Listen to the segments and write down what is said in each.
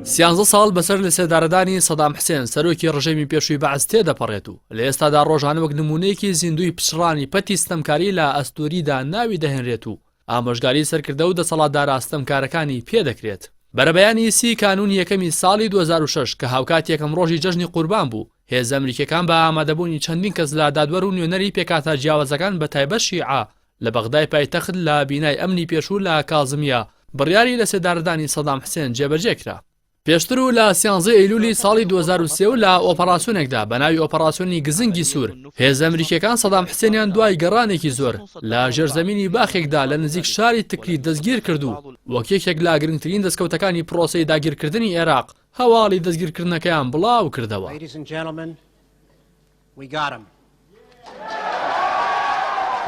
سیانزە ساڵ بەسەر لە سێدارەدانی سەدام حسێن سەرۆکی ڕژێمی پێشووی بەعز تێدەپەڕێت و لە ئێستادا ڕۆژانە وەک نمونەیەکی زیندوی پشڕانی پەتی ستەمکاری لە ئەستوریدا ناوی دەهێنرێت و ئامۆژگاری سەرکردە و دەسەڵاتدارە ستەمکارەکانی پێدەکرێت. بەرەبەیانی سی کانون یەکەمی ساڵی 2006 کە هاوکات یەکەم ڕۆژی جەژنی قوربان بوو، هێز ئەمریکەکان بە ئامادەبوونی چەندین کەس لە دادوەر و نوێنەری پێکاتە جیاوازەکان بە تایبەت شیعە لە بەغدای پایتەخت لە بینای ئەمنی پێشوو لە کازمیە بڕیاری لە سێدارەدانی سەدام حسێن جێبەجێکرا. پێشتر و لە 13 ئەیلولی ساڵی 2023 و لە ئۆپەراسیۆنێکدا بەناوی ئۆپەراسیۆنی گزنگی سوور هێز ئەمریکەکان سەدام حسێنیان دوای گەڕانێکی زۆر لە ژێرزەمینی باخێکدا لە نزیک شاری تکریت دەستگیر کردو وەک یەکێک لە گرنگترین دەستکەوتەکانی پرۆسەی داگیرکردنی عێراق هەواڵی دەستگیرکردنەکەیان بڵاو کردەوە.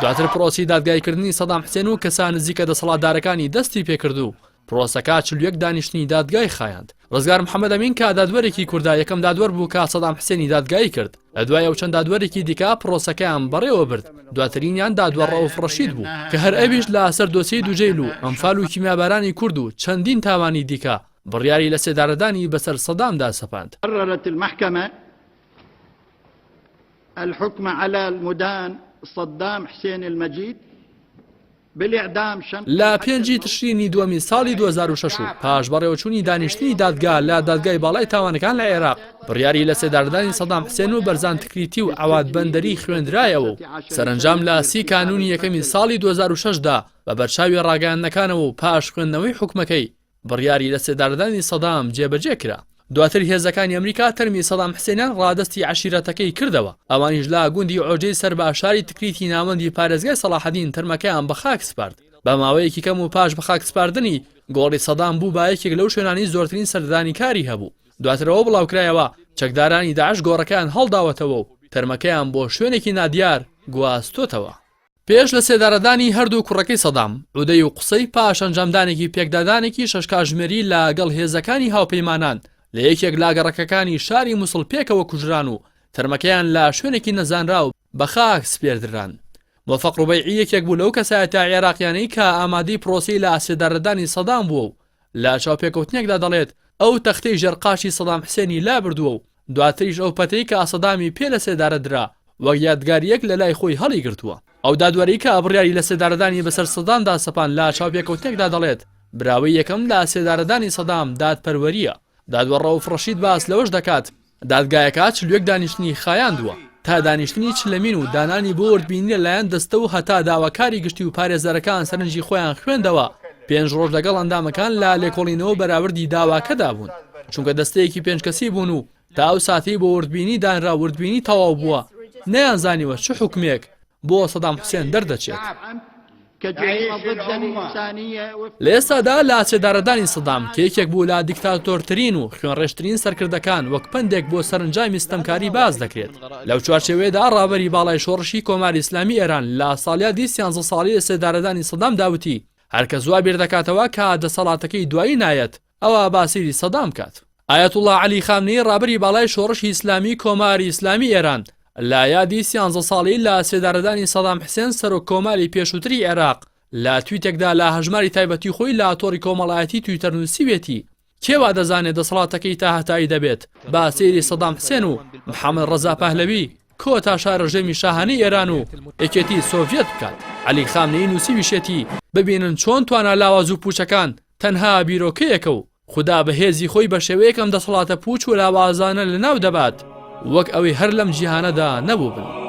دواتر پرۆسی دادگایکردنی سەدام حسێن و کەسان نزیکە دەسەڵاتدارەکانی دەستی پێکردو پرۆسەکە 41 دانیشتنی دادگای خایاند. ڕزگار محەممەد ئەمین کە دادوەرێکی کووردا یەکەم دادوەر بوو کە سەدام حسێنی دادگایی کرد، لە دوای ئەو چەند دادوەرێکی دیکە پرۆسەکەیان بەڕێوە برد. دواترینیان دادوەر ڕەوف ڕەشید بوو کە هەر ئەویش لە سەر دۆسیەی دووجێل و ئەمفال و کیمیابارانی کورد و چەندین تاوانی دیکە بڕیاری لە سێدارەدانی بەسەر سەدامدا سەپاند. قررت المحكمة الحكم على المدان صدام حسين المجيد لە 5 تشرینی دووەمی ساڵی 2006 پاش بەڕێوەچوونی دانیشتنی دادگا لە دادگای باڵای تاوانەکان لە عێراق بڕیاری لە سێدارەدانی سەدام حسێن و بەرزان تکریتی و ئاواتبەندەری خوێندرایەوە و سەرنجام لە سی کانونی یەکەمی ساڵی 2006دا بە بەرچاوی ڕاگەیاندنەکانەوە و پاش خوێندنەوەی حکومەکەی بڕیاری لە سێدارەدانی سەدام جێبەجێ کرا. دواتر هێزەکانی ئەمریکا تەرمی سەدام حسێنیان ڕادستی عەشیرەتەکەی کردەوە. ئەوانیش لا گوندی ئۆجەی سەر بە شاری تکریتی ناوەندی پارێزگای سەلاحەدین تەرمەکەیان بە خاک سپارد. بە ماوەیەکی کەم و پاش بە خاک سپاردنی گۆڵی سەدام بوو با یەکێک لەو شوێنانی زۆرترین سەردانی کاری هەبوو. دواترەوە بڵاوکرایەوە چەکدارانی داعش گۆڕەکەیان هەڵداوەتەوە و تەرمەکەیان بۆ شوێنێکی نادیار گواستۆتەوە. پێش لە سێدارەدانی هەردوو کوڕەکەی سەدام عودەی و قسەی پاش ئەنجامدانێکی پێکدادانێکی شەش کاتژمێری لەگەڵ هێزەکانی هاوپەیمانان لە یەکێک لاگەڕەکەکانی شاری مووسڵ پێکەوە کوژران و تەرمەکەیان لە شوێنێکی نەزانرا و بە خاک سپێردران. موفق ڕوبەیعی یەکێک بوو لەو کەسایەتە عێراقیانەی کە ئامادەی پرۆسی لە سێدارەدانی سەدام بووە و لە چاوپێکەوتنێکدا دەڵێت ئەو تەختەی ژێرقاشی سەدام حسێنی لا بردووە و دواتریش ئەو پەتەی کە سەدامی پێ لە سێدارە درا وەک یادگاریەک لە لای خۆی هەڵی گرتووە. ئەو دادوەری کە بڕیاری لە سێدارەدانی بەسەر سەدامدا سەپان لە چاوپێکەوتنێکدا دەڵێت براوەی یەکەم لە سێدارەدانی سەدام دادپەروەریە. دادوەر ڕەوف ڕەشید باس لەوەش دەکات دادگایەکە 41 دانیشتنی خایاندووە تا دانیشتنی چلەمین و دانانی بۆ وردبینی لەلایەن دەستە و هەتا داواکاری گشتی و پارێزەرەکان سەرنجی خۆیان خوێندەوە. 5 ڕۆژ لەگەڵ ئەندامەکان لە لێکۆڵینەوە بەراوردی داواکەدا بوون چونکە دەستەیەکی 5 کەسی بوون و تا ئەو ساتی بۆ وردبینی دانرا وردبینی تەواو بووە نەیانزانیوە چ حکمێک بۆ سەدام حسێن دەردەچێت. لە ئێستادا لە سێدارەدانی سەدام کە یەکێک بوو لە دیکتاتۆرترین و خوێنڕێشترین سەرکردەکان وەک پندێک بۆ سەرنجامی ستەمکاری باز دەکرێت. لەو چوارچێوەیەدا ڕابەری باڵای شۆڕشی کۆماری ئیسلامی ئێران لە ساڵیادی 13 ساڵی لە سێدارەدانی سەدام داوتی هەرکە زوا بیر دەکاتەوە کە دەسەڵاتەکەی دوایی نایەت ئەوە باسیری سەدام کات. ئایەتوڵڵا عەلی خامنەیی ڕابەری باڵای شۆڕشی ئیسلامی کۆماری ئیسلامی ئێران لە یادی 13 ساڵی لە سێدارەدانی سەدام حسێن سەرۆک کۆماری پێشووتری عێراق لە تویتێکدا لە هەژماری تایبەتی خۆی لە تۆڕی کۆمەڵایەتی تویتەر نووسیوێتی کێوا دەزانێت دەسەڵاتەکەی تا هەتایی دەبێت با سەیری سەدام حسێن و محەممەد ڕەزا پەهلەوی کۆ تا شارەژێمی شاهانەی ئێران و یەکێتی سۆڤێت بکات. عەلی خامنەیی نووسیویشێتی ببینن چۆن توانە لاواز و پوچەکان تەنها بیرۆکەیەکە و خوددا بەهێزی خۆی بە شێوەیەکەم دەسەڵاتە پوچ و لاوازانە لەناو دەبات وەک ئەوەی هەر لەم جیهانەدا نەبوو بن.